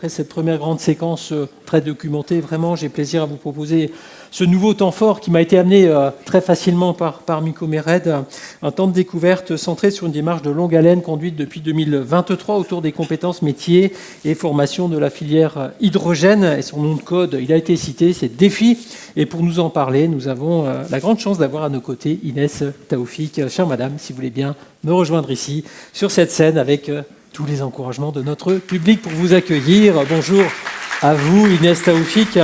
après cette première grande séquence très documentée, vraiment, j'ai plaisir à vous proposer ce nouveau temps fort qui m'a été amené très facilement par Miko Mered, un temps de découverte centré sur une démarche de longue haleine conduite depuis 2023 autour des compétences métiers et formation de la filière hydrogène. Et son nom de code, il a été cité, c'est DEFI. Et pour nous en parler, nous avons la grande chance d'avoir à nos côtés Inès Taoufik. Chère madame, si vous voulez bien me rejoindre ici, sur cette scène, avec tous les encouragements de notre public pour vous accueillir. Bonjour à vous, Inès Taoufik.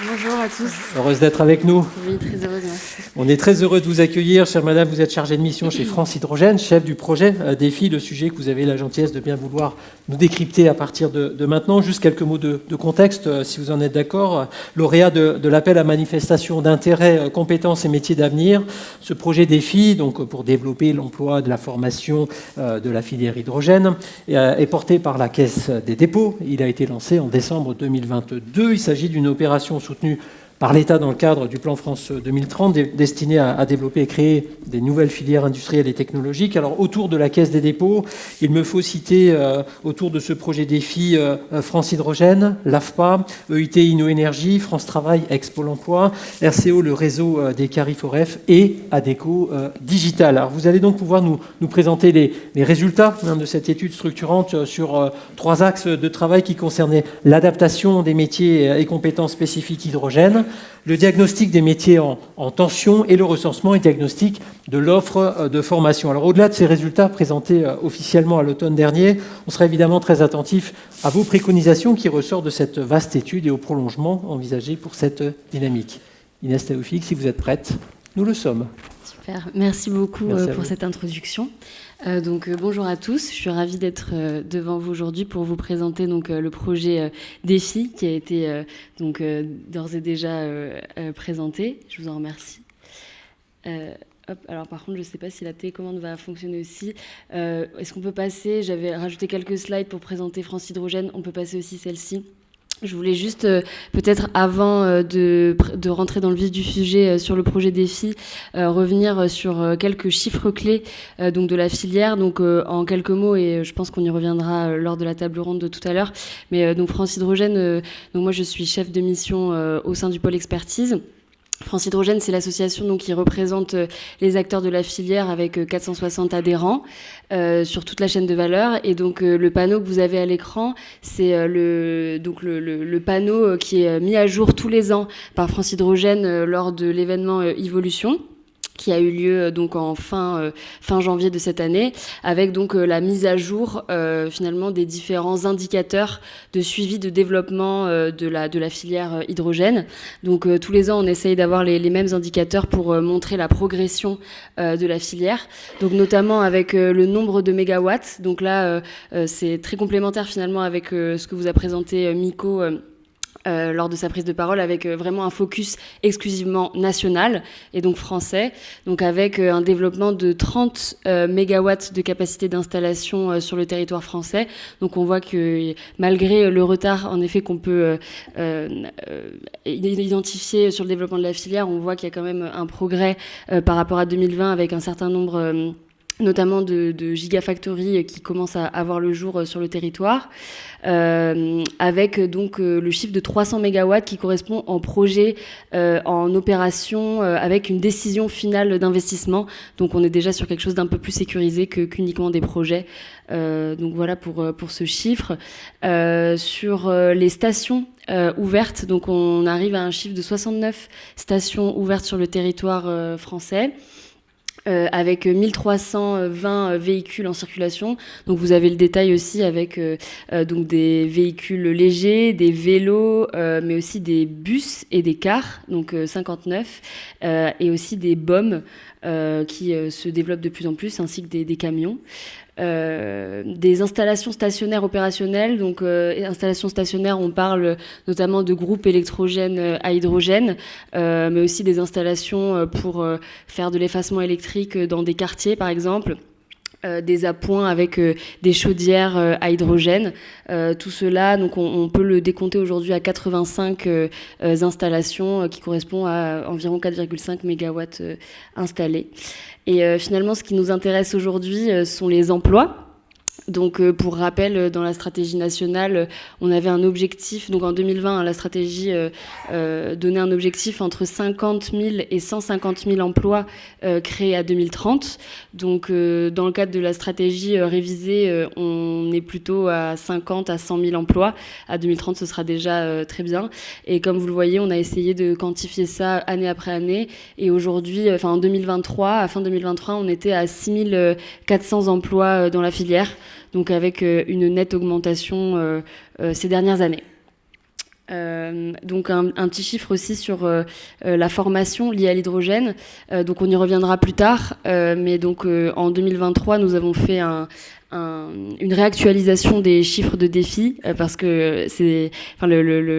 Bonjour à tous. Heureuse d'être avec nous. Oui, très heureuse, merci. On est très heureux de vous accueillir. Chère madame, vous êtes chargée de mission chez France Hydrogène, chef du projet DEFI, le sujet que vous avez la gentillesse de bien vouloir nous décrypter à partir de maintenant. Juste quelques mots de contexte, si vous en êtes d'accord. Lauréat de l'appel à manifestation d'intérêt, compétences et métiers d'avenir, ce projet DEFI, donc pour développer l'emploi de la formation de la filière hydrogène, est porté par la Caisse des dépôts. Il a été lancé en décembre 2022. Il s'agit d'une opération soutenue par l'État dans le cadre du plan France 2030, destiné à développer et créer des nouvelles filières industrielles et technologiques. Alors, autour de la Caisse des dépôts, il me faut citer, autour de ce projet DEFI, France Hydrogène, l'AFPA, EIT InnoÉnergie, France Travail, Ex-Pôle emploi, RCO, le réseau des Cariforef, et ADECO Digital. Alors, vous allez donc pouvoir nous présenter les résultats de cette étude structurante sur 3 axes de travail qui concernaient l'adaptation des métiers et compétences spécifiques hydrogène, le diagnostic des métiers en tension et le recensement et diagnostic de l'offre de formation. Alors au-delà de ces résultats présentés officiellement à l'automne dernier, on sera évidemment très attentif à vos préconisations qui ressortent de cette vaste étude et au prolongement envisagé pour cette dynamique. Inès Taoufik, si vous êtes prête, nous le sommes. Super, merci beaucoup pour cette introduction. Bonjour à tous, je suis ravie d'être devant vous aujourd'hui pour vous présenter le projet DEFI qui a été d'ores et déjà présenté. Je vous en remercie. Alors par contre, je ne sais pas si la télécommande va fonctionner aussi. Est-ce qu'on peut passer, j'avais rajouté quelques slides pour présenter France Hydrogène, on peut passer aussi celle-ci. Je voulais juste, peut-être avant de rentrer dans le vif du sujet sur le projet DEFI, revenir sur quelques chiffres clés de la filière. En quelques mots, et je pense qu'on y reviendra lors de la table ronde de tout à l'heure. Mais France Hydrogène, moi je suis chef de mission au sein du pôle expertise. France Hydrogène, c'est l'association qui représente les acteurs de la filière avec 460 adhérents sur toute la chaîne de valeur. Et donc le panneau que vous avez à l'écran, c'est le panneau qui est mis à jour tous les ans par France Hydrogène lors de l'événement Evolution, qui a eu lieu en fin janvier de cette année, avec la mise à jour finalement des différents indicateurs de suivi de développement de la filière hydrogène. Tous les ans, on essaye d'avoir les mêmes indicateurs pour montrer la progression de la filière, notamment avec le nombre de mégawatts. Donc là, c'est très complémentaire finalement avec ce que vous a présenté Miko lors de sa prise de parole, avec vraiment un focus exclusivement national et donc français, avec un développement de 30 mégawatts de capacité d'installation sur le territoire français. Donc on voit que malgré le retard en effet qu'on peut identifier sur le développement de la filière, on voit qu'il y a quand même un progrès par rapport à 2020 avec un certain nombre notamment de gigafactories qui commencent à avoir le jour sur le territoire, avec le chiffre de 300 MW qui correspond en projet en opération avec une décision finale d'investissement. Donc on est déjà sur quelque chose d'un peu plus sécurisé qu'uniquement des projets. Voilà pour ce chiffre. Sur les stations ouvertes, on arrive à un chiffre de 69 stations ouvertes sur le territoire français. Avec 1320 véhicules en circulation. Donc vous avez le détail aussi avec des véhicules légers, des vélos, mais aussi des bus et des cars, 59, et aussi des BOM qui se développent de plus en plus, ainsi que des camions. Des installations stationnaires opérationnelles. Installations stationnaires, on parle notamment de groupes électrogènes à hydrogène, mais aussi des installations pour faire de l'effacement électrique dans des quartiers, par exemple. Des appoints avec des chaudières à hydrogène. Tout cela, on peut le décompter aujourd'hui à 85 installations qui correspondent à environ 4,5 mégawatts installés. Et finalement, ce qui nous intéresse aujourd'hui sont les emplois. Donc, pour rappel, dans la stratégie nationale, on avait un objectif. Donc, en 2020, la stratégie donnait un objectif entre 50 000 et 150 000 emplois créés à 2030. Donc, dans le cadre de la stratégie révisée, on est plutôt à 50 à 100 000 emplois. À 2030, ce sera déjà très bien. Et comme vous le voyez, on a essayé de quantifier ça année après année. Et aujourd'hui, en 2023, à fin 2023, on était à 6 400 emplois dans la filière. Donc avec une nette augmentation ces dernières années. Donc un petit chiffre aussi sur la formation liée à l'hydrogène. Donc on y reviendra plus tard, mais donc en 2023, nous avons fait une réactualisation des chiffres de défis parce que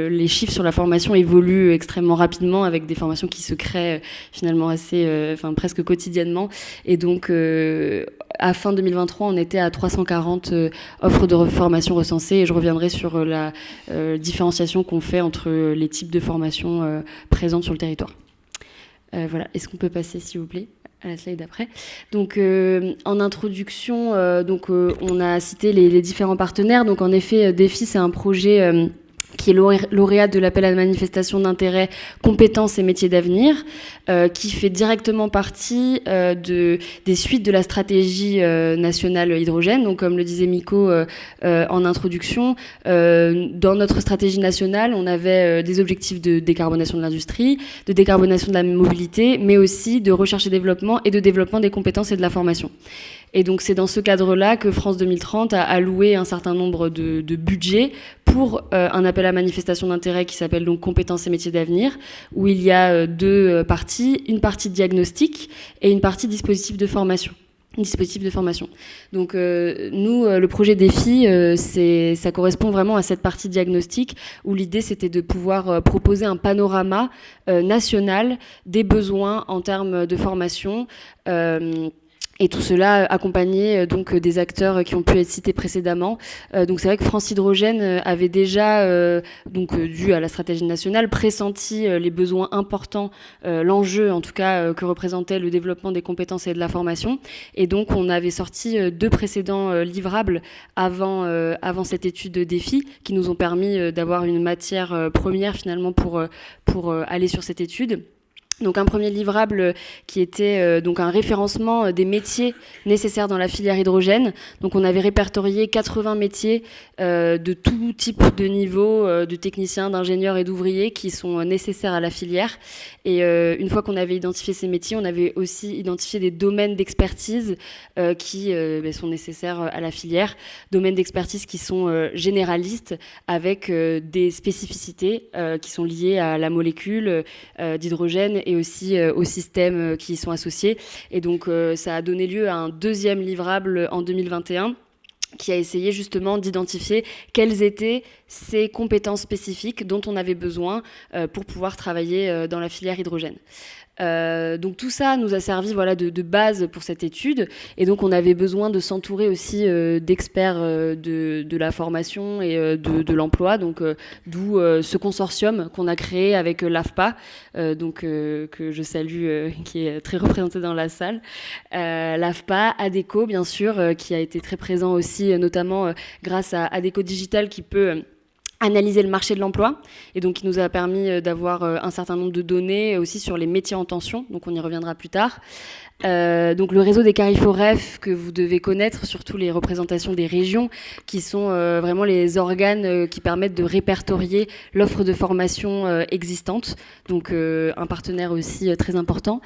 les chiffres sur la formation évoluent extrêmement rapidement avec des formations qui se créent finalement presque quotidiennement. Et donc à fin 2023, on était à 340 offres de formation recensées et je reviendrai sur la différenciation qu'on fait entre les types de formations présentes sur le territoire. Voilà, est-ce qu'on peut passer s'il vous plaît à la slide d'après. Donc, en introduction, on a cité les différents partenaires. Donc, en effet, DEFI, c'est un projet qui est lauréat de l'appel à la manifestation d'intérêt compétences et métiers d'avenir, qui fait directement partie des suites de la stratégie nationale hydrogène. Donc, comme le disait Miko en introduction, dans notre stratégie nationale, on avait des objectifs de décarbonation de l'industrie, de décarbonation de la mobilité, mais aussi de recherche et développement et de développement des compétences et de la formation. Et donc, c'est dans ce cadre-là que France 2030 a alloué un certain nombre de budgets pour un appel à manifestation d'intérêt qui s'appelle donc Compétences et métiers d'avenir, où il y a deux parties, une partie diagnostic et une partie dispositif de formation. Donc nous, le projet DEFI, ça correspond vraiment à cette partie diagnostic où l'idée c'était de pouvoir proposer un panorama national des besoins en termes de formation. Et tout cela accompagné donc des acteurs qui ont pu être cités précédemment. Donc c'est vrai que France Hydrogène avait déjà, dû à la stratégie nationale, pressenti les besoins importants, l'enjeu en tout cas que représentait le développement des compétences et de la formation. Et donc on avait sorti 2 précédents livrables avant cette étude de DEFI qui nous ont permis d'avoir une matière première finalement pour aller sur cette étude. Donc un premier livrable qui était donc un référencement des métiers nécessaires dans la filière hydrogène. Donc on avait répertorié 80 métiers de tout type de niveau, de techniciens, d'ingénieurs et d'ouvriers qui sont nécessaires à la filière. Et une fois qu'on avait identifié ces métiers, on avait aussi identifié des domaines d'expertise qui sont nécessaires à la filière. Domaines d'expertise qui sont généralistes avec des spécificités qui sont liées à la molécule d'hydrogène et aussi aux systèmes qui y sont associés. Et donc, ça a donné lieu à un deuxième livrable en 2021 qui a essayé justement d'identifier quelles étaient ces compétences spécifiques dont on avait besoin pour pouvoir travailler dans la filière hydrogène. Donc tout ça nous a servi de base pour cette étude et donc on avait besoin de s'entourer aussi d'experts de la formation et de l'emploi, donc d'où ce consortium qu'on a créé avec l'AFPA, que je salue, qui est très représenté dans la salle, l'AFPA, ADECO bien sûr, qui a été très présent aussi notamment grâce à ADECO Digital qui peut analyser le marché de l'emploi et donc qui nous a permis d'avoir un certain nombre de données aussi sur les métiers en tension, donc on y reviendra plus tard. Donc le réseau des Cariforef que vous devez connaître, surtout les représentations des régions qui sont vraiment les organes qui permettent de répertorier l'offre de formation existante, donc un partenaire aussi très important.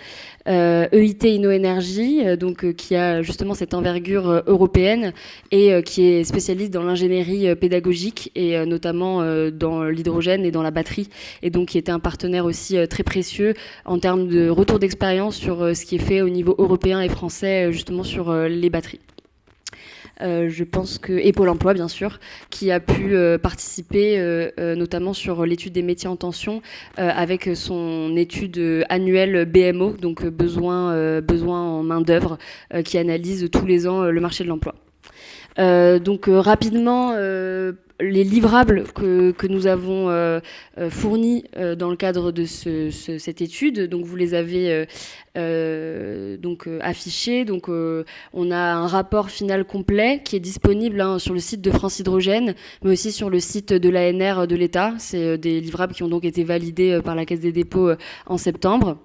EIT InnoEnergie, qui a justement cette envergure européenne et qui est spécialiste dans l'ingénierie pédagogique et notamment dans l'hydrogène et dans la batterie, et donc qui était un partenaire aussi très précieux en termes de retour d'expérience sur ce qui est fait au niveau européen et français justement sur les batteries. Je pense que et Pôle emploi bien sûr qui a pu participer notamment sur l'étude des métiers en tension avec son étude annuelle BMO, donc besoin en main d'œuvre, qui analyse tous les ans le marché de l'emploi. Donc rapidement les livrables que nous avons fournis dans le cadre de cette étude, donc vous les avez affichés. Donc on a un rapport final complet qui est disponible sur le site de France Hydrogène, mais aussi sur le site de l'ANR de l'État. C'est des livrables qui ont donc été validés par la Caisse des dépôts en septembre.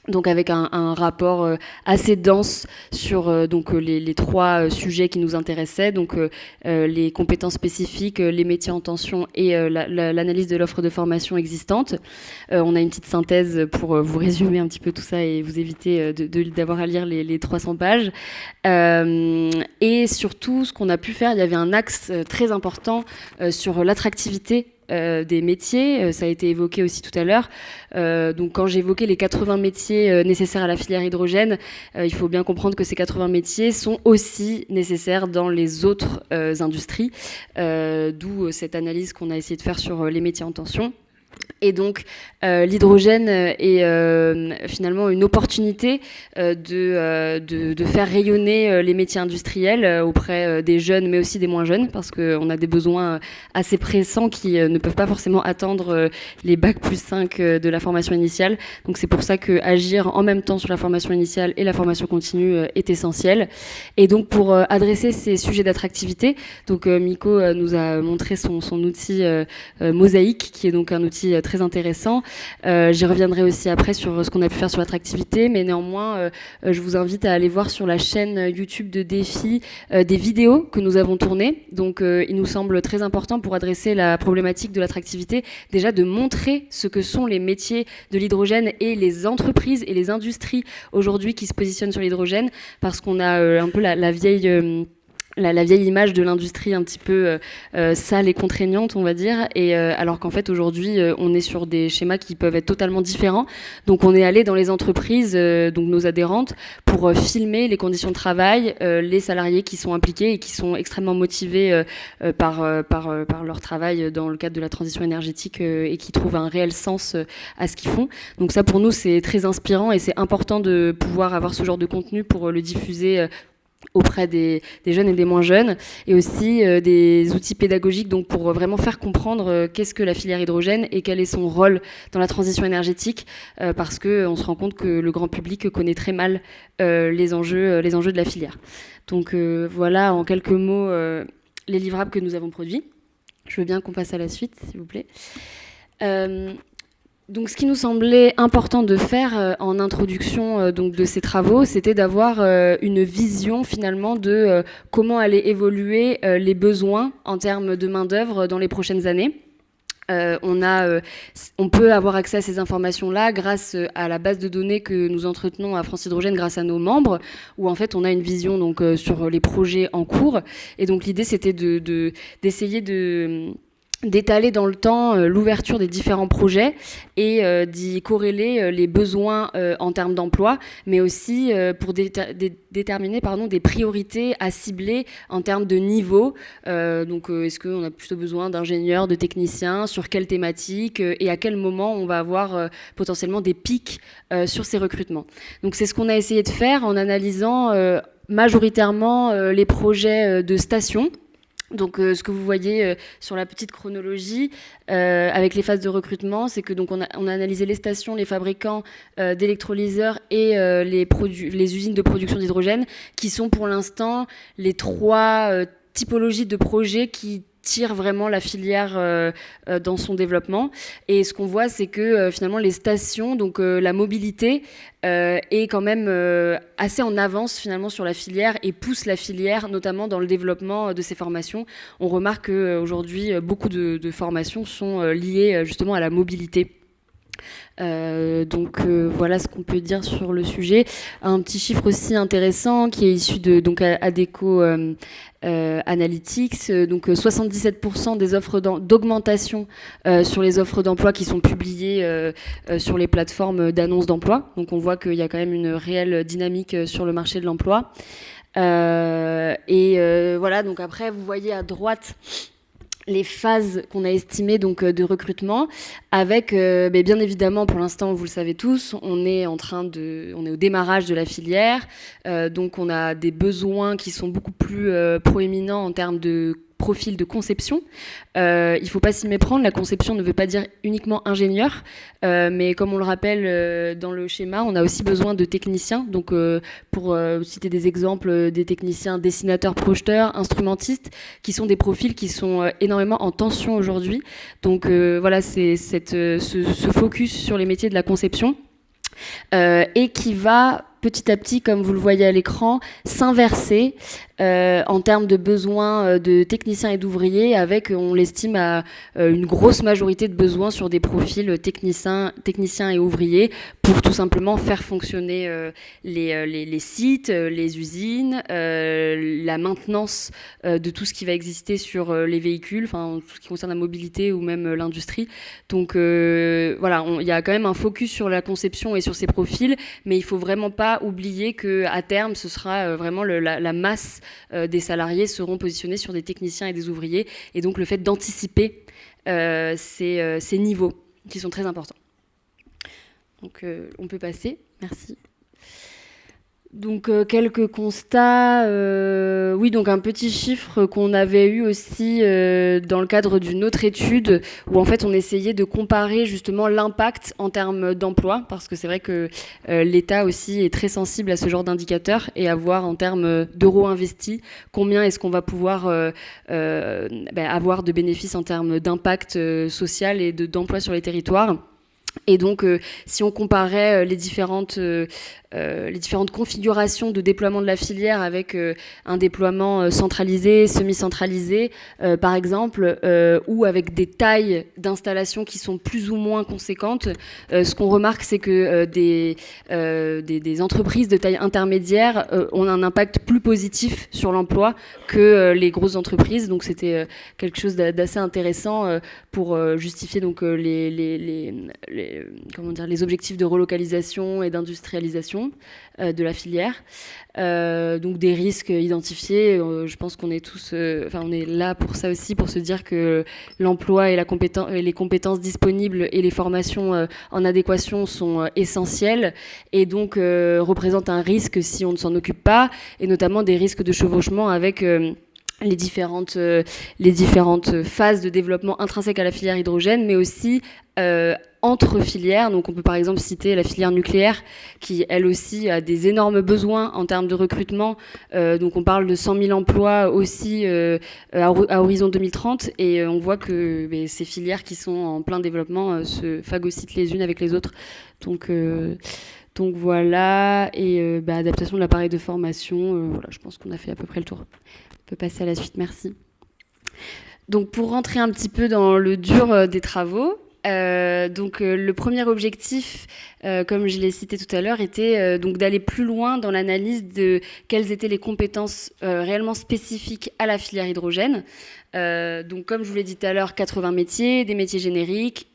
Donc avec un rapport assez dense sur les trois sujets qui nous intéressaient, donc les compétences spécifiques, les métiers en tension et l'analyse de l'offre de formation existante. On a une petite synthèse pour vous résumer un petit peu tout ça et vous éviter d'avoir à lire les 300 pages. Et surtout, ce qu'on a pu faire, il y avait un axe très important sur l'attractivité des métiers, ça a été évoqué aussi tout à l'heure. Donc quand j'évoquais les 80 métiers nécessaires à la filière hydrogène, il faut bien comprendre que ces 80 métiers sont aussi nécessaires dans les autres industries, d'où cette analyse qu'on a essayé de faire sur les métiers en tension. Et donc l'hydrogène est finalement une opportunité de faire rayonner les métiers industriels auprès des jeunes, mais aussi des moins jeunes, parce qu'on a des besoins assez pressants qui ne peuvent pas forcément attendre les bacs plus 5 de la formation initiale. Donc c'est pour ça qu'agir en même temps sur la formation initiale et la formation continue est essentiel. Et donc pour adresser ces sujets d'attractivité, donc Miko nous a montré son outil Mosaïque, qui est donc un outil très intéressant. J'y reviendrai aussi après sur ce qu'on a pu faire sur l'attractivité, mais néanmoins, je vous invite à aller voir sur la chaîne YouTube de Défi des vidéos que nous avons tournées. Donc, il nous semble très important pour adresser la problématique de l'attractivité, déjà de montrer ce que sont les métiers de l'hydrogène et les entreprises et les industries aujourd'hui qui se positionnent sur l'hydrogène, parce qu'on a un peu la vieille... La vieille image de l'industrie un petit peu sale et contraignante, on va dire, et alors qu'en fait aujourd'hui on est sur des schémas qui peuvent être totalement différents. Donc on est allé dans les entreprises, donc nos adhérentes, pour filmer les conditions de travail, les salariés qui sont impliqués et qui sont extrêmement motivés par leur travail dans le cadre de la transition énergétique et qui trouvent un réel sens à ce qu'ils font. Donc ça pour nous c'est très inspirant et c'est important de pouvoir avoir ce genre de contenu pour le diffuser auprès des jeunes et des moins jeunes, et aussi des outils pédagogiques donc pour vraiment faire comprendre qu'est-ce que la filière hydrogène et quel est son rôle dans la transition énergétique, parce qu'on se rend compte que le grand public connaît très mal les enjeux de la filière. Donc voilà en quelques mots les livrables que nous avons produits. Je veux bien qu'on passe à la suite, s'il vous plaît. Donc, ce qui nous semblait important de faire en introduction donc de ces travaux, c'était d'avoir une vision finalement de comment allaient évoluer les besoins en termes de main-d'œuvre dans les prochaines années. On peut avoir accès à ces informations-là grâce à la base de données que nous entretenons à France Hydrogène grâce à nos membres, où en fait on a une vision donc sur les projets en cours. Et donc l'idée c'était d'essayer d'étaler dans le temps l'ouverture des différents projets et d'y corréler les besoins en termes d'emploi, mais aussi pour déterminer des priorités à cibler en termes de niveau. Donc, est-ce qu'on a plutôt besoin d'ingénieurs, de techniciens, sur quelle thématique et à quel moment on va avoir potentiellement des pics sur ces recrutements. Donc, c'est ce qu'on a essayé de faire en analysant majoritairement les projets de stations. Donc, ce que vous voyez sur la petite chronologie avec les phases de recrutement, c'est que donc on a analysé les stations, les fabricants d'électrolyseurs et les usines de production d'hydrogène, qui sont pour l'instant les trois typologies de projets qui tire vraiment la filière dans son développement. Et ce qu'on voit, c'est que finalement les stations, donc la mobilité, est quand même assez en avance finalement sur la filière et pousse la filière, notamment dans le développement de ces formations. On remarque qu'aujourd'hui, beaucoup de formations sont liées justement à la mobilité. Donc voilà ce qu'on peut dire sur le sujet. Un petit chiffre aussi intéressant qui est issu de donc Adecco Analytics, donc 77% des offres d'augmentation sur les offres d'emploi qui sont publiées sur les plateformes d'annonces d'emploi. Donc on voit qu'il y a quand même une réelle dynamique sur le marché de l'emploi. Voilà, donc après vous voyez à droite les phases qu'on a estimées donc de recrutement, avec bien évidemment pour l'instant vous le savez tous, on est au démarrage de la filière, donc on a des besoins qui sont beaucoup plus proéminents en termes de profils de conception. Il ne faut pas s'y méprendre, la conception ne veut pas dire uniquement ingénieur, mais comme on le rappelle dans le schéma, on a aussi besoin de techniciens. Donc pour citer des exemples, des techniciens dessinateurs, projeteurs, instrumentistes, qui sont des profils qui sont énormément en tension aujourd'hui. Donc voilà, c'est ce focus sur les métiers de la conception et qui va petit à petit, comme vous le voyez à l'écran, s'inverser en termes de besoins de techniciens et d'ouvriers, avec, on l'estime, à une grosse majorité de besoins sur des profils techniciens et ouvriers, pour tout simplement faire fonctionner les sites, les usines, la maintenance de tout ce qui va exister sur les véhicules, enfin tout ce qui concerne la mobilité ou même l'industrie. Donc voilà, il y a quand même un focus sur la conception et sur ces profils, mais il ne faut vraiment pas oublier qu'à terme, ce sera vraiment la masse des salariés seront positionnés sur des techniciens et des ouvriers, et donc le fait d'anticiper ces niveaux qui sont très importants. Donc on peut passer, merci. Donc quelques constats, oui, donc un petit chiffre qu'on avait eu aussi dans le cadre d'une autre étude où en fait on essayait de comparer justement l'impact en termes d'emploi, parce que c'est vrai que l'État aussi est très sensible à ce genre d'indicateurs, et à voir en termes d'euros investis, combien est-ce qu'on va pouvoir avoir de bénéfices en termes d'impact social et d'emploi sur les territoires. Et donc, si on comparait les différentes configurations de déploiement de la filière avec un déploiement centralisé, semi-centralisé, par exemple, ou avec des tailles d'installation qui sont plus ou moins conséquentes, ce qu'on remarque, c'est que des entreprises de taille intermédiaire ont un impact plus positif sur l'emploi que les grosses entreprises. Donc, c'était quelque chose d'assez intéressant pour justifier donc les objectifs de relocalisation et d'industrialisation de la filière. Donc des risques identifiés, je pense qu'on est tous, on est là pour ça aussi, pour se dire que l'emploi et les compétences disponibles et les formations en adéquation sont essentielles, et donc représentent un risque si on ne s'en occupe pas, et notamment des risques de chevauchement avec les différentes phases de développement intrinsèques à la filière hydrogène, mais aussi entre filières. Donc on peut par exemple citer la filière nucléaire, qui elle aussi a des énormes besoins en termes de recrutement. Donc on parle de 100 000 emplois aussi à horizon 2030, et on voit que ces filières qui sont en plein développement se phagocytent les unes avec les autres. Donc voilà, et adaptation de l'appareil de formation, voilà, je pense qu'on a fait à peu près le tour. On peut passer à la suite, merci. Donc pour rentrer un petit peu dans le dur des travaux, le premier objectif, comme je l'ai cité tout à l'heure, était donc d'aller plus loin dans l'analyse de quelles étaient les compétences réellement spécifiques à la filière hydrogène. Donc comme je vous l'ai dit tout à l'heure, 80 métiers, des métiers génériques.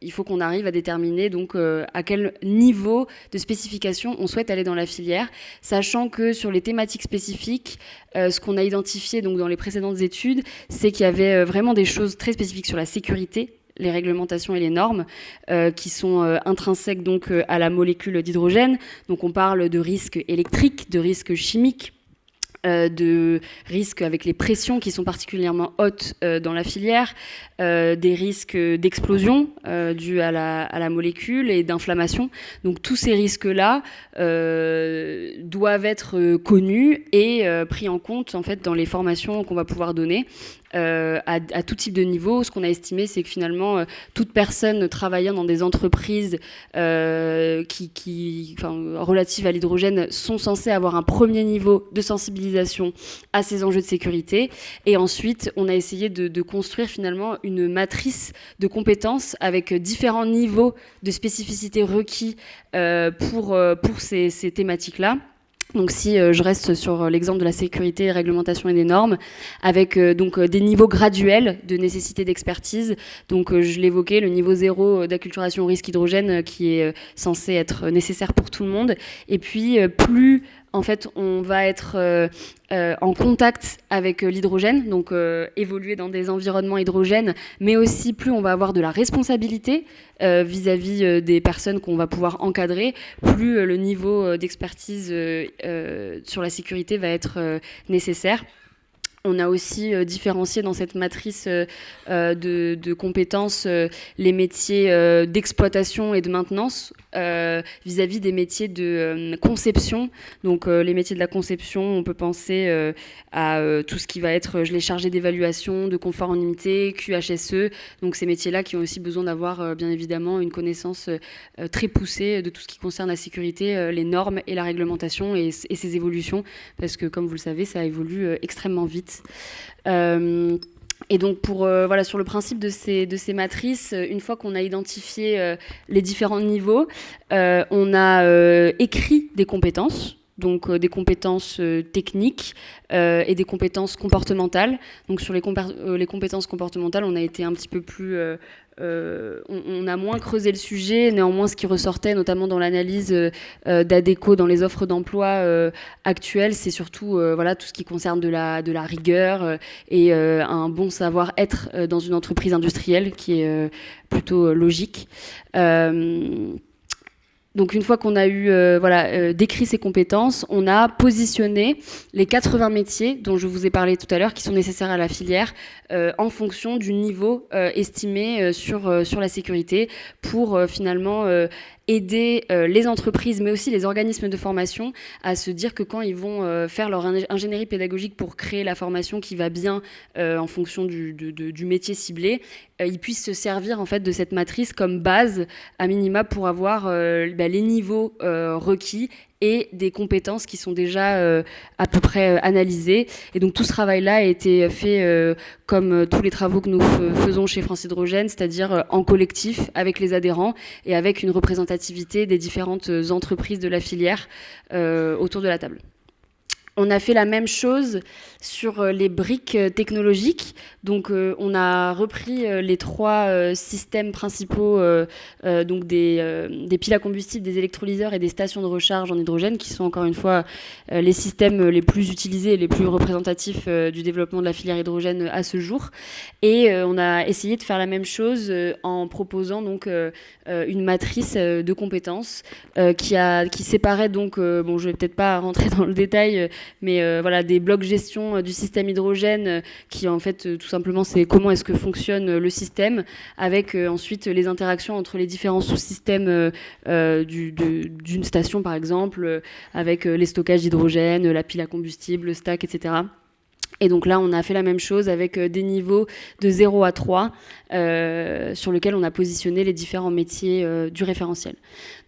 Il faut qu'on arrive à déterminer donc à quel niveau de spécification on souhaite aller dans la filière, sachant que sur les thématiques spécifiques, ce qu'on a identifié donc dans les précédentes études, c'est qu'il y avait vraiment des choses très spécifiques sur la sécurité, les réglementations et les normes qui sont intrinsèques donc à la molécule d'hydrogène. Donc on parle de risques électriques, de risques chimiques, de risques avec les pressions qui sont particulièrement hautes dans la filière, des risques d'explosion dus à la molécule et d'inflammation. Donc tous ces risques-là doivent être connus et pris en compte en fait dans les formations qu'on va pouvoir donner. À tout type de niveau. Ce qu'on a estimé, c'est que finalement, toute personne travaillant dans des entreprises relatives à l'hydrogène sont censées avoir un premier niveau de sensibilisation à ces enjeux de sécurité. Et ensuite, on a essayé de construire finalement une matrice de compétences avec différents niveaux de spécificité requis pour ces thématiques-là. Donc si je reste sur l'exemple de la sécurité, réglementation et des normes, avec donc des niveaux graduels de nécessité d'expertise. Donc je l'évoquais, le niveau 0 d'acculturation au risque hydrogène qui est censé être nécessaire pour tout le monde. Et puis plus en fait on va être en contact avec l'hydrogène, donc évoluer dans des environnements hydrogènes, mais aussi plus on va avoir de la responsabilité vis-à-vis des personnes qu'on va pouvoir encadrer, plus le niveau d'expertise sur la sécurité va être nécessaire. On a aussi différencié dans cette matrice de compétences les métiers d'exploitation et de maintenance vis-à-vis des métiers de conception. Donc les métiers de la conception, on peut penser à tout ce qui va être les chargés d'évaluation, de conformité, QHSE. Donc ces métiers-là qui ont aussi besoin d'avoir bien évidemment une connaissance très poussée de tout ce qui concerne la sécurité, les normes et la réglementation et ses évolutions. Parce que comme vous le savez, ça évolue extrêmement vite. Et donc voilà, sur le principe de ces matrices, une fois qu'on a identifié les différents niveaux, on a écrit des compétences. Donc des compétences techniques et des compétences comportementales. Donc sur les compétences comportementales, on a été un petit peu plus... on a moins creusé le sujet. Néanmoins, ce qui ressortait, notamment dans l'analyse d'Adecco dans les offres d'emploi actuelles, c'est surtout voilà, tout ce qui concerne de la rigueur et un bon savoir-être dans une entreprise industrielle qui est plutôt logique. Donc une fois qu'on a eu décrit ces compétences, on a positionné les 80 métiers dont je vous ai parlé tout à l'heure qui sont nécessaires à la filière en fonction du niveau estimé sur la sécurité pour finalement aider les entreprises mais aussi les organismes de formation à se dire que quand ils vont faire leur ingénierie pédagogique pour créer la formation qui va bien en fonction du métier ciblé, ils puissent se servir en fait de cette matrice comme base à minima pour avoir les niveaux requis et des compétences qui sont déjà à peu près analysées. Et donc tout ce travail-là a été fait comme tous les travaux que nous faisons chez France Hydrogène, c'est-à-dire en collectif avec les adhérents et avec une représentativité des différentes entreprises de la filière autour de la table. On a fait la même chose sur les briques technologiques. Donc, on a repris les 3 systèmes principaux, donc des piles à combustible, des électrolyseurs et des stations de recharge en hydrogène, qui sont encore une fois les systèmes les plus utilisés et les plus représentatifs du développement de la filière hydrogène à ce jour. Et on a essayé de faire la même chose en proposant donc une matrice de compétences qui séparait donc, bon, je vais peut-être pas rentrer dans le détail, mais voilà, des blocs gestion du système hydrogène qui en fait tout simplement c'est comment est-ce que fonctionne le système avec ensuite les interactions entre les différents sous-systèmes d'une station par exemple avec les stockages d'hydrogène, la pile à combustible, le stack, etc. Et donc là, on a fait la même chose avec des niveaux de 0 à 3 sur lesquels on a positionné les différents métiers du référentiel.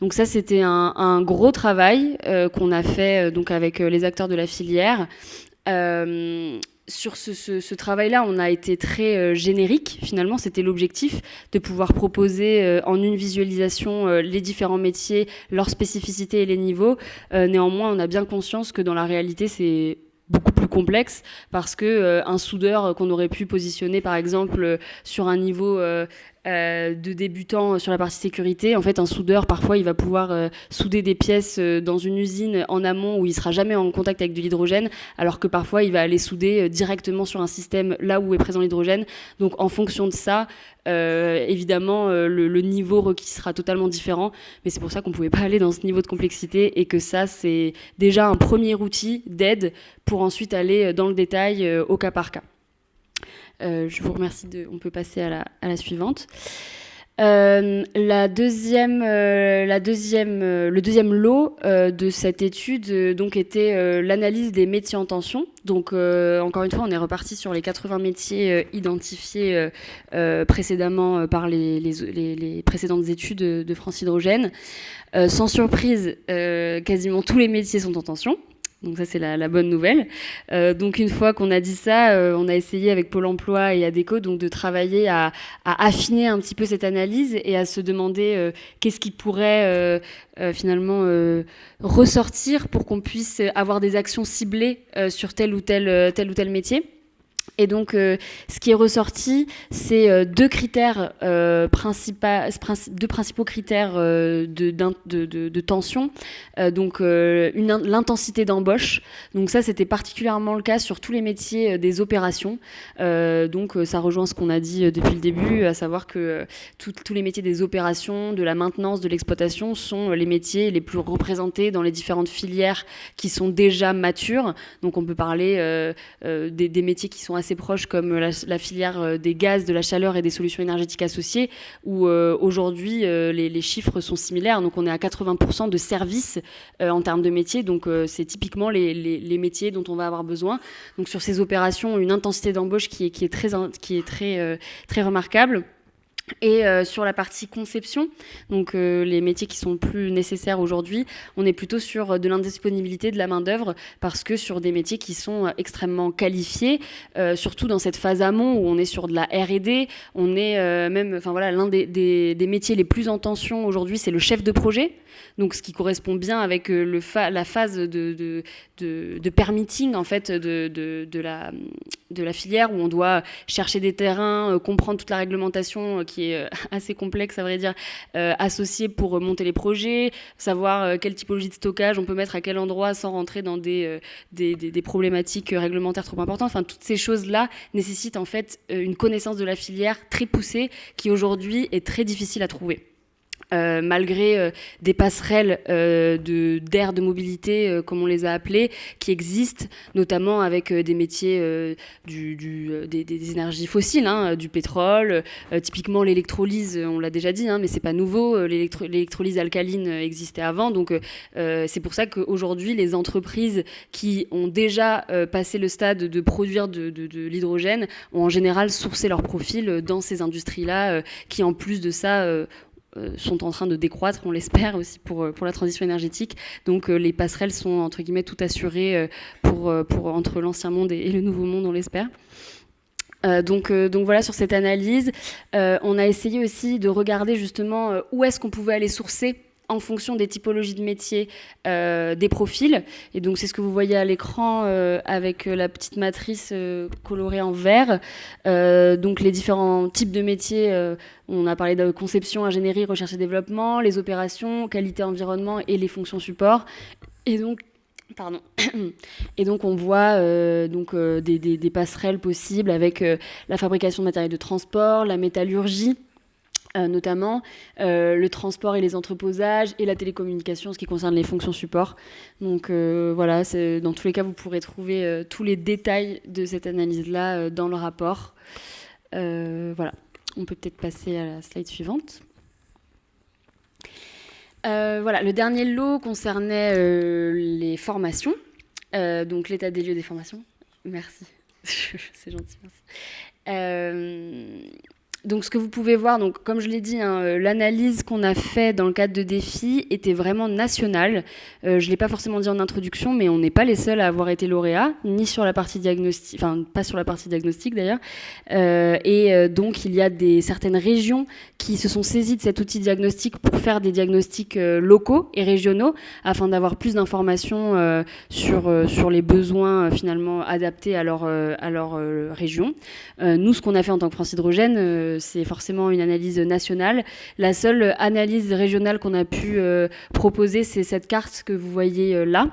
Donc ça, c'était un gros travail qu'on a fait donc avec les acteurs de la filière. Sur ce travail-là, on a été très générique. Finalement, c'était l'objectif de pouvoir proposer en une visualisation les différents métiers, leurs spécificités et les niveaux. Néanmoins, on a bien conscience que dans la réalité, c'est beaucoup plus complexe parce que un soudeur qu'on aurait pu positionner par exemple sur un niveau de débutant sur la partie sécurité, en fait un soudeur parfois il va pouvoir souder des pièces dans une usine en amont où il sera jamais en contact avec de l'hydrogène, alors que parfois il va aller souder directement sur un système là où est présent l'hydrogène. Donc en fonction de ça, évidemment le niveau requis sera totalement différent, mais c'est pour ça qu'on pouvait pas aller dans ce niveau de complexité et que ça c'est déjà un premier outil d'aide pour ensuite aller dans le détail au cas par cas. Je vous remercie. On peut passer à la suivante. Le deuxième lot de cette étude donc était l'analyse des métiers en tension. Donc encore une fois, on est reparti sur les 80 métiers identifiés précédemment par les précédentes études de France Hydrogène. Sans surprise, quasiment tous les métiers sont en tension. Donc ça, c'est la bonne nouvelle. Donc une fois qu'on a dit ça, on a essayé avec Pôle emploi et Adecco donc, de travailler à affiner un petit peu cette analyse et à se demander qu'est-ce qui pourrait finalement ressortir pour qu'on puisse avoir des actions ciblées sur tel ou tel métier. Et donc, ce qui est ressorti, c'est deux principaux critères de tension. L'intensité d'embauche. Donc ça, c'était particulièrement le cas sur tous les métiers des opérations. Ça rejoint ce qu'on a dit depuis le début, à savoir que tous les métiers des opérations, de la maintenance, de l'exploitation, sont les métiers les plus représentés dans les différentes filières qui sont déjà matures. Donc on peut parler des métiers qui sont assez proches, comme la filière des gaz, de la chaleur et des solutions énergétiques associées, où aujourd'hui les chiffres sont similaires. Donc on est à 80% de services en termes de métiers. Donc c'est typiquement les métiers dont on va avoir besoin. Donc sur ces opérations, une intensité d'embauche qui est très remarquable. Et sur la partie conception, donc les métiers qui sont plus nécessaires aujourd'hui, on est plutôt sur de l'indisponibilité de la main-d'œuvre, parce que sur des métiers qui sont extrêmement qualifiés, surtout dans cette phase amont où on est sur de la R&D, on est l'un des métiers les plus en tension aujourd'hui, c'est le chef de projet. Donc, ce qui correspond bien avec la phase de permitting en fait de la filière, où on doit chercher des terrains, comprendre toute la réglementation qui est assez complexe à vrai dire, associée pour monter les projets, savoir quelle typologie de stockage on peut mettre à quel endroit sans rentrer dans des problématiques réglementaires trop importantes. Enfin, toutes ces choses-là nécessitent en fait une connaissance de la filière très poussée qui aujourd'hui est très difficile à trouver. Malgré des passerelles d'aires de mobilité, comme on les a appelées, qui existent, notamment avec des métiers des énergies fossiles, du pétrole, typiquement l'électrolyse, on l'a déjà dit, mais c'est pas nouveau, l'électrolyse alcaline existait avant, donc c'est pour ça qu'aujourd'hui, les entreprises qui ont déjà passé le stade de produire de l'hydrogène ont en général sourcé leur profil dans ces industries-là, qui en plus de ça sont en train de décroître, on l'espère aussi pour la transition énergétique. Donc les passerelles sont entre guillemets tout assurées entre l'ancien monde et le nouveau monde, on l'espère. Donc voilà, sur cette analyse, on a essayé aussi de regarder justement où est-ce qu'on pouvait aller sourcer en fonction des typologies de métiers, des profils. Et donc, c'est ce que vous voyez à l'écran avec la petite matrice colorée en vert. Donc, les différents types de métiers, on a parlé de conception, ingénierie, recherche et développement, les opérations, qualité, environnement et les fonctions support. Et donc, on voit des passerelles possibles avec la fabrication de matériel de transport, la métallurgie, notamment le transport et les entreposages et la télécommunication en ce qui concerne les fonctions support. Donc voilà, dans tous les cas, vous pourrez trouver tous les détails de cette analyse-là dans le rapport. Voilà, on peut peut-être passer à la slide suivante. Voilà, le dernier lot concernait les formations, donc l'état des lieux des formations. Merci, c'est gentil, merci. Donc, ce que vous pouvez voir, donc, comme je l'ai dit, l'analyse qu'on a fait dans le cadre de Défi était vraiment nationale. Je ne l'ai pas forcément dit en introduction, mais on n'est pas les seuls à avoir été lauréats, ni sur la partie diagnostic, enfin, pas sur la partie diagnostic d'ailleurs. Donc, il y a certaines régions qui se sont saisies de cet outil diagnostic pour faire des diagnostics locaux et régionaux, afin d'avoir plus d'informations sur les besoins finalement adaptés à leur région. Nous, ce qu'on a fait en tant que France Hydrogène, c'est forcément une analyse nationale. La seule analyse régionale qu'on a pu proposer, c'est cette carte que vous voyez là,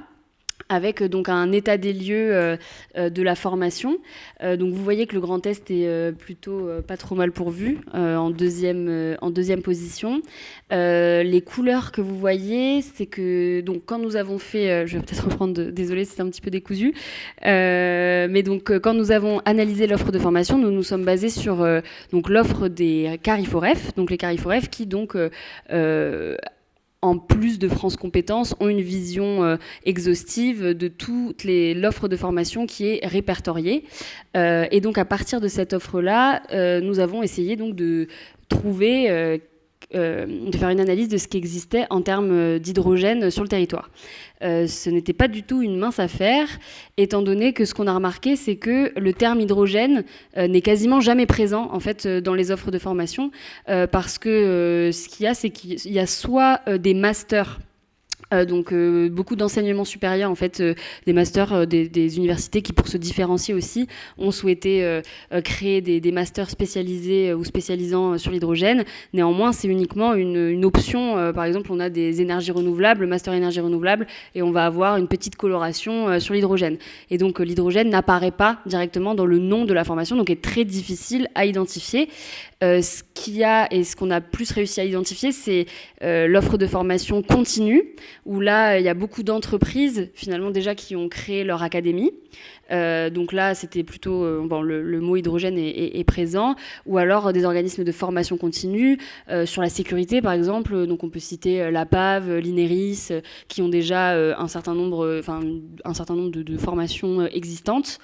avec donc un état des lieux de la formation. Donc vous voyez que le Grand Est est plutôt pas trop mal pourvu, en deuxième position. Les couleurs que vous voyez, c'est que donc quand nous avons fait, je vais peut-être reprendre, désolée, c'est un petit peu décousu, mais donc quand nous avons analysé l'offre de formation, nous nous sommes basés sur donc l'offre des Cariforef, donc les Cariforef qui donc en plus de France Compétences, ont une vision exhaustive de toute l'offre de formation qui est répertoriée. Et donc, à partir de cette offre-là, nous avons essayé donc de trouver, de faire une analyse de ce qui existait en termes d'hydrogène sur le territoire. Ce n'était pas du tout une mince affaire, étant donné que ce qu'on a remarqué, c'est que le terme hydrogène n'est quasiment jamais présent en fait dans les offres de formation, parce que ce qu'il y a, c'est qu'il y a soit des masters Donc beaucoup d'enseignements supérieurs, en fait, des masters, des universités qui, pour se différencier aussi, ont souhaité créer des masters spécialisés ou spécialisant sur l'hydrogène. Néanmoins, c'est uniquement une option. Par exemple, on a des énergies renouvelables, le master énergie renouvelable, et on va avoir une petite coloration sur l'hydrogène. Et donc l'hydrogène n'apparaît pas directement dans le nom de la formation, donc est très difficile à identifier. Ce qu'il y a et ce qu'on a plus réussi à identifier, c'est l'offre de formation continue, où là, il y a beaucoup d'entreprises, finalement, déjà, qui ont créé leur académie. Donc là, c'était plutôt... bon, le mot hydrogène est présent. Ou alors des organismes de formation continue. Sur la sécurité, par exemple, donc on peut citer l'APAV, l'INERIS, qui ont déjà un certain nombre de formations existantes.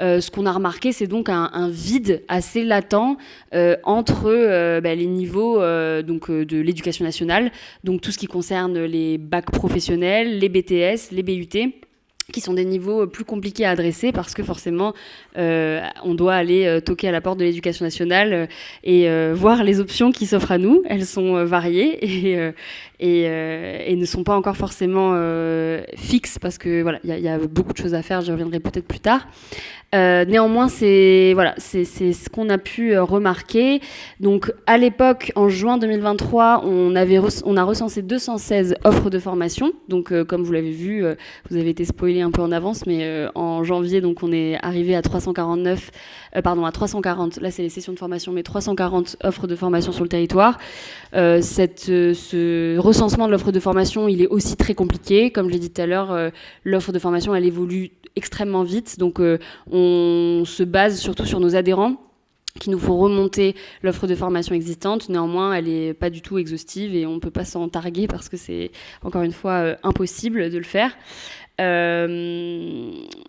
Ce qu'on a remarqué, c'est donc un vide assez latent entre les niveaux de l'éducation nationale, donc tout ce qui concerne les bacs professionnels, les BTS, les BUT, qui sont des niveaux plus compliqués à adresser parce que forcément on doit aller toquer à la porte de l'éducation nationale et voir les options qui s'offrent à nous. Elles sont variées et ne sont pas encore forcément fixes parce que voilà, il y a beaucoup de choses à faire, j'y reviendrai peut-être plus tard. Néanmoins, c'est ce qu'on a pu remarquer. Donc, à l'époque, en juin 2023, on a recensé 216 offres de formation. Donc, comme vous l'avez vu, vous avez été spoilé un peu en avance, mais en janvier, donc, on est arrivé à 340. Là, c'est les sessions de formation, mais 340 offres de formation sur le territoire. Ce recensement de l'offre de formation, il est aussi très compliqué. Comme je l'ai dit tout à l'heure, l'offre de formation, elle évolue extrêmement vite. Donc, on se base surtout sur nos adhérents qui nous font remonter l'offre de formation existante. Néanmoins, elle n'est pas du tout exhaustive et on ne peut pas s'en targuer parce que c'est, encore une fois, impossible de le faire.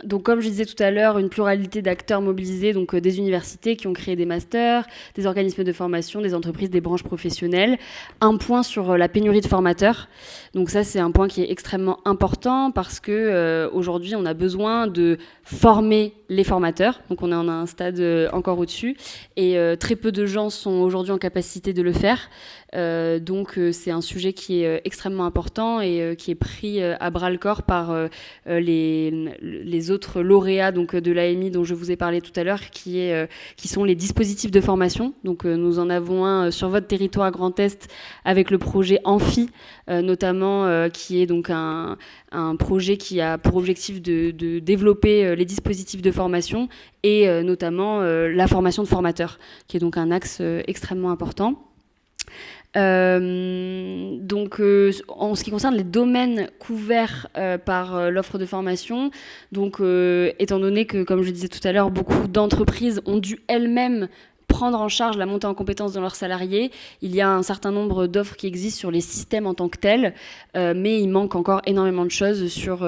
Donc, comme je disais tout à l'heure, une pluralité d'acteurs mobilisés, donc des universités qui ont créé des masters, des organismes de formation, des entreprises, des branches professionnelles. Un point sur la pénurie de formateurs. Donc ça, c'est un point qui est extrêmement important parce que aujourd'hui, on a besoin de former les formateurs. Donc on est en un stade encore au-dessus et très peu de gens sont aujourd'hui en capacité de le faire. Donc c'est un sujet qui est extrêmement important et qui est pris à bras-le-corps par les autres lauréats donc, de l'AMI dont je vous ai parlé tout à l'heure, qui sont les dispositifs de formation. Donc nous en avons un sur votre territoire à Grand Est avec le projet Amphi, notamment, qui est donc un projet qui a pour objectif de développer les dispositifs de formation et notamment la formation de formateurs, qui est donc un axe extrêmement important. Donc, en ce qui concerne les domaines couverts par l'offre de formation, donc, étant donné que, comme je disais tout à l'heure, beaucoup d'entreprises ont dû elles-mêmes prendre en charge la montée en compétences de leurs salariés, il y a un certain nombre d'offres qui existent sur les systèmes en tant que tels, mais il manque encore énormément de choses sur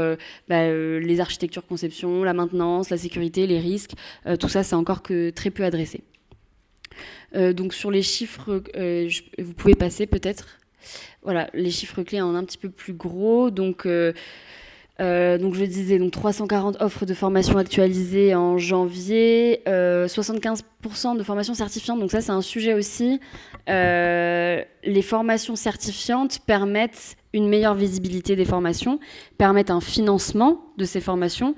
les architectures conception, la maintenance, la sécurité, les risques. Tout ça, c'est encore que très peu adressé. Donc sur les chiffres, vous pouvez passer peut-être. Voilà, les chiffres clés en un petit peu plus gros. Donc je disais, donc 340 offres de formation actualisées en janvier, 75% de formations certifiantes. Donc ça, c'est un sujet aussi. Les formations certifiantes permettent une meilleure visibilité des formations, permettent un financement de ces formations,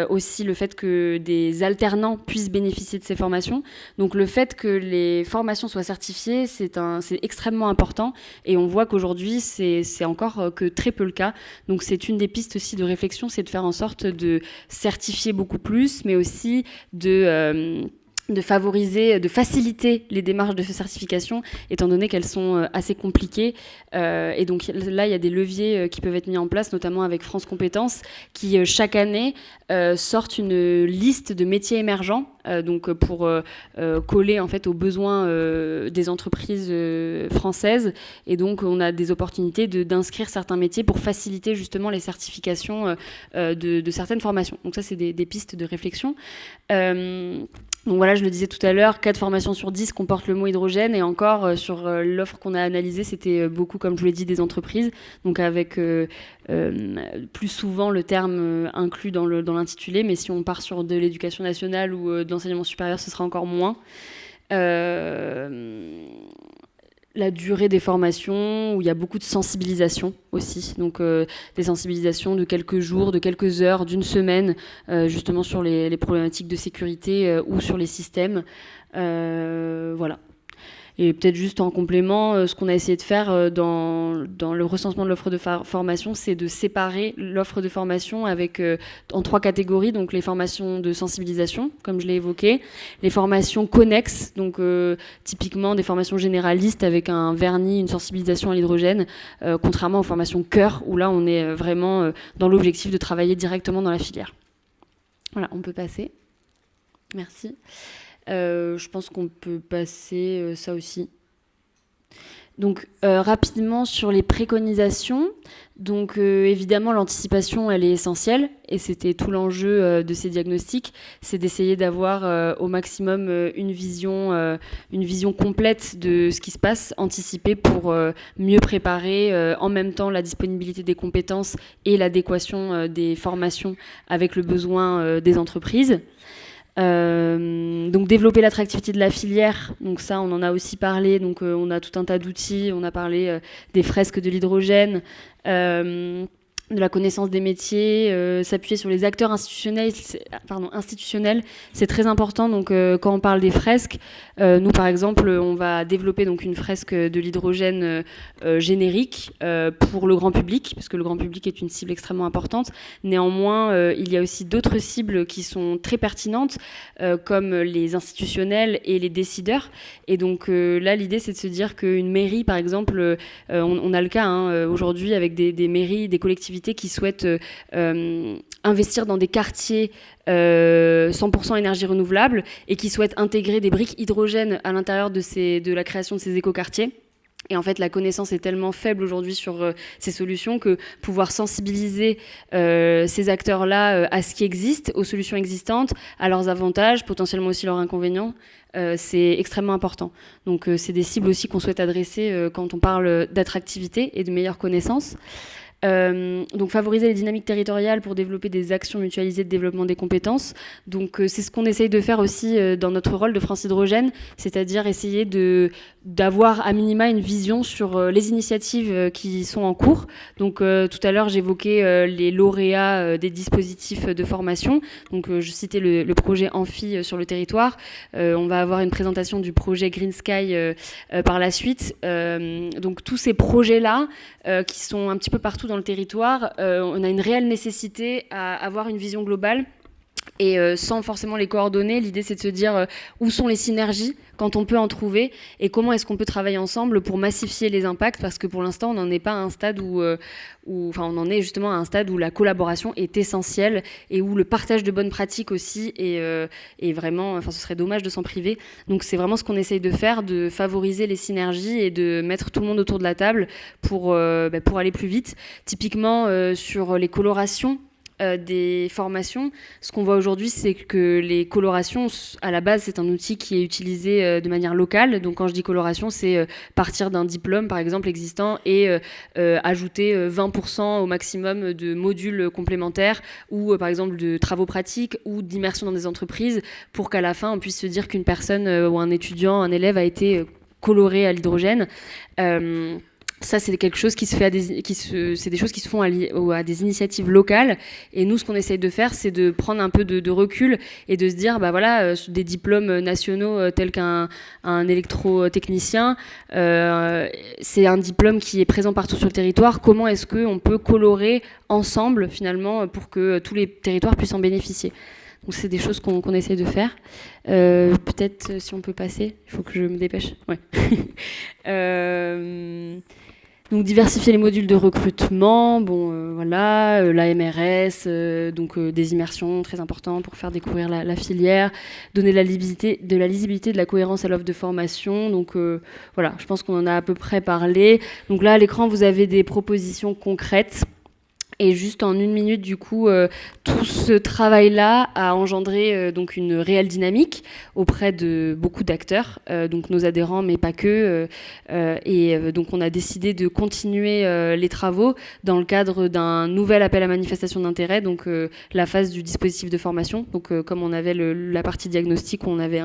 aussi le fait que des alternants puissent bénéficier de ces formations. Donc le fait que les formations soient certifiées, c'est extrêmement important et on voit qu'aujourd'hui, c'est encore que très peu le cas. Donc c'est une des pistes aussi de réflexion, c'est de faire en sorte de certifier beaucoup plus, mais aussi de favoriser, de faciliter les démarches de certification, étant donné qu'elles sont assez compliquées. Et donc là, il y a des leviers qui peuvent être mis en place, notamment avec France Compétences, qui chaque année sortent une liste de métiers émergents, donc pour coller en fait aux besoins des entreprises françaises. Et donc on a des opportunités d'inscrire certains métiers pour faciliter justement les certifications de certaines formations. Donc ça, c'est des pistes de réflexion. Donc voilà, je le disais tout à l'heure, 4 formations sur 10 comportent le mot hydrogène et encore sur l'offre qu'on a analysée, c'était beaucoup, comme je vous l'ai dit, des entreprises, donc avec plus souvent le terme inclus dans l'intitulé, mais si on part sur de l'éducation nationale ou de l'enseignement supérieur, ce sera encore moins. la durée des formations, où il y a beaucoup de sensibilisation aussi. Donc des sensibilisations de quelques jours, de quelques heures, d'une semaine, justement sur les problématiques de sécurité ou sur les systèmes. Voilà. Et peut-être juste en complément, ce qu'on a essayé de faire dans le recensement de l'offre de formation, c'est de séparer l'offre de formation en 3 catégories. Donc les formations de sensibilisation, comme je l'ai évoqué, les formations connexes, donc typiquement des formations généralistes avec un vernis, une sensibilisation à l'hydrogène, contrairement aux formations cœur, où là on est vraiment dans l'objectif de travailler directement dans la filière. Voilà, on peut passer. Merci. Je pense qu'on peut passer ça aussi. Donc rapidement sur les préconisations. Donc évidemment l'anticipation elle est essentielle et c'était tout l'enjeu de ces diagnostics, c'est d'essayer d'avoir au maximum une vision complète de ce qui se passe, anticipée pour mieux préparer en même temps la disponibilité des compétences et l'adéquation des formations avec le besoin des entreprises. Donc développer l'attractivité de la filière, donc ça on en a aussi parlé, donc on a tout un tas d'outils, on a parlé des fresques de l'hydrogène, de la connaissance des métiers, s'appuyer sur les acteurs institutionnels, c'est très important. Donc quand on parle des fresques, nous par exemple on va développer donc une fresque de l'hydrogène générique pour le grand public, parce que le grand public est une cible extrêmement importante. Néanmoins il y a aussi d'autres cibles qui sont très pertinentes, comme les institutionnels et les décideurs. Et donc là l'idée c'est de se dire qu'une mairie par exemple, on a le cas aujourd'hui avec des mairies, des collectivités qui souhaitent investir dans des quartiers 100% énergie renouvelable et qui souhaitent intégrer des briques hydrogène à l'intérieur de la création de ces écoquartiers. Et en fait, la connaissance est tellement faible aujourd'hui sur ces solutions que pouvoir sensibiliser ces acteurs-là à ce qui existe, aux solutions existantes, à leurs avantages, potentiellement aussi leurs inconvénients, c'est extrêmement important. Donc c'est des cibles aussi qu'on souhaite adresser quand on parle d'attractivité et de meilleure connaissance. Donc favoriser les dynamiques territoriales pour développer des actions mutualisées de développement des compétences. Donc c'est ce qu'on essaye de faire aussi dans notre rôle de France Hydrogène, c'est-à-dire essayer d'avoir à minima une vision sur les initiatives qui sont en cours. Donc tout à l'heure j'évoquais les lauréats des dispositifs de formation. Donc je citais le projet Amphi sur le territoire. On va avoir une présentation du projet Green Sky par la suite. Donc tous ces projets-là qui sont un petit peu partout dans le territoire, on a une réelle nécessité à avoir une vision globale et sans forcément les coordonner. L'idée c'est de se dire où sont les synergies quand on peut en trouver et comment est-ce qu'on peut travailler ensemble pour massifier les impacts, parce que pour l'instant on n'en est pas à un stade où on en est justement à un stade où la collaboration est essentielle et où le partage de bonnes pratiques aussi est vraiment, ce serait dommage de s'en priver. Donc c'est vraiment ce qu'on essaye de faire, de favoriser les synergies et de mettre tout le monde autour de la table pour aller plus vite. Typiquement sur les colorations des formations, ce qu'on voit aujourd'hui, c'est que les colorations, à la base, c'est un outil qui est utilisé de manière locale. Donc quand je dis coloration, c'est partir d'un diplôme, par exemple, existant et ajouter 20% au maximum de modules complémentaires ou, par exemple, de travaux pratiques ou d'immersion dans des entreprises pour qu'à la fin, on puisse se dire qu'une personne ou un étudiant, un élève a été coloré à l'hydrogène. Ça, c'est quelque chose qui se fait c'est des choses qui se font à des initiatives locales. Et nous, ce qu'on essaye de faire, c'est de prendre un peu de recul et de se dire, des diplômes nationaux tels qu'un électrotechnicien, c'est un diplôme qui est présent partout sur le territoire. Comment est-ce qu'on peut colorer ensemble, finalement, pour que tous les territoires puissent en bénéficier? Donc, c'est des choses qu'on essaye de faire. Peut-être, si on peut passer, il faut que je me dépêche. Ouais. Donc diversifier les modules de recrutement, la MRS, des immersions très importantes pour faire découvrir la filière, donner de la lisibilité, de la cohérence à l'offre de formation. Donc je pense qu'on en a à peu près parlé. Donc là à l'écran vous avez des propositions concrètes. Et juste en 1 minute, du coup, tout ce travail-là a engendré donc une réelle dynamique auprès de beaucoup d'acteurs, donc nos adhérents, mais pas que. Donc, on a décidé de continuer les travaux dans le cadre d'un nouvel appel à manifestation d'intérêt, donc la phase du dispositif de formation. Donc, comme on avait la partie diagnostic, on avait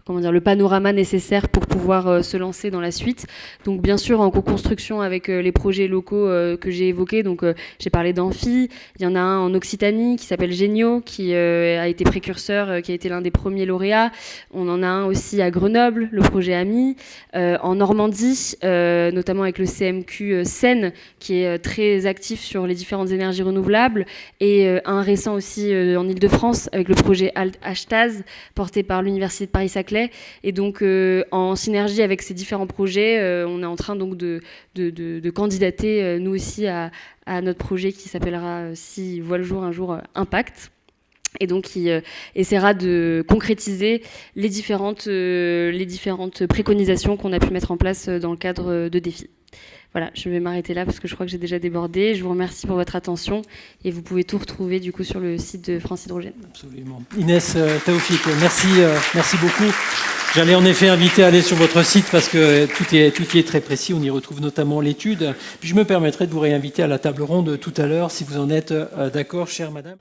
le panorama nécessaire pour pouvoir se lancer dans la suite. Donc bien sûr en co-construction avec les projets locaux que j'ai évoqués. Donc j'ai parlé d'Amphi, il y en a un en Occitanie qui s'appelle Génio, qui a été précurseur, qui a été l'un des premiers lauréats. On en a un aussi à Grenoble, le projet AMI. En Normandie, notamment avec le CMQ Seine, qui est très actif sur les différentes énergies renouvelables. Et un récent aussi en Ile-de-France avec le projet Hashtaz, porté par l'Université de Paris-Saclay. Et donc, en synergie avec ces différents projets, on est en train donc de candidater, nous aussi, à notre projet qui s'appellera, s'il voit le jour un jour, Impact. Et donc, qui essaiera de concrétiser les différentes préconisations qu'on a pu mettre en place dans le cadre de défis. Voilà, je vais m'arrêter là parce que je crois que j'ai déjà débordé. Je vous remercie pour votre attention et vous pouvez tout retrouver du coup sur le site de France Hydrogène. Absolument. Inès Taoufik, merci beaucoup. J'allais en effet inviter à aller sur votre site parce que tout y est très précis. On y retrouve notamment l'étude. Puis je me permettrai de vous réinviter à la table ronde tout à l'heure si vous en êtes d'accord, chère madame.